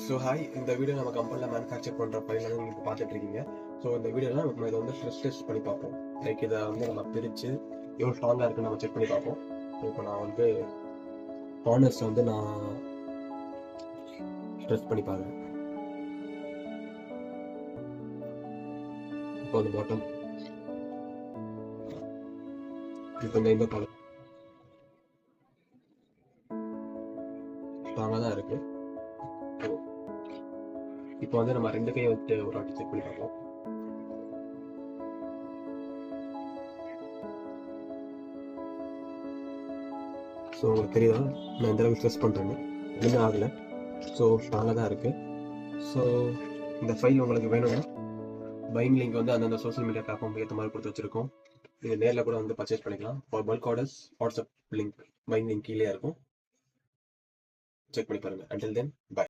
So hi, இந்த video நம்ம கம்பெனியில் மேனுஃபேக்சர் பண்ணுற ஃபைல் வந்து நீங்கள் பார்த்துட்டு இருக்கீங்க. ஸோ இந்த வீடியோவில் நம்ம இதை வந்து ஸ்ட்ரெஸ் டெஸ்ட் பண்ணி பார்ப்போம். லைக் இதை வந்து நம்ம பிரித்து எவ்வளோ ஸ்ட்ராங்காக இருக்குன்னு நம்ம செக் பண்ணி பார்ப்போம். இப்போ நான் வந்து கார்னர்ஸை வந்து நான் ஸ்ட்ரெஸ் பண்ணி பார்க்குறேன். இப்போ அந்த பாட்டம், இப்போ இந்த காலம் ஸ்ட்ராங்காக தான் இருக்குது. இப்போ வந்து நம்ம ரெண்டு கையை வச்சு ஒரு வாட்டி செக் பண்ணி பார்ப்போம். ஸோ உங்களுக்கு தெரியுதா நான் எந்த அளவுக்கு ஸ்ட்ரெஸ் பண்ணுறேன்னு? எதுவுமே ஆகலை. ஸோ ஸ்ட்ராங்காக தான் இருக்குது. ஸோ இந்த ஃபைல் உங்களுக்கு வேணும்னா பையிங் லிங்க் வந்து அந்தந்த சோஷியல் மீடியா பிளாட்ஃபார்ம் ஏற்ற மாதிரி கொடுத்து வச்சிருக்கோம். இது நேரில் கூட வந்து பர்ச்சேஸ் பண்ணிக்கலாம். For bulk orders WhatsApp link buying link கீழே இருக்கும். செக் பண்ணி பாருங்கள். Until then by.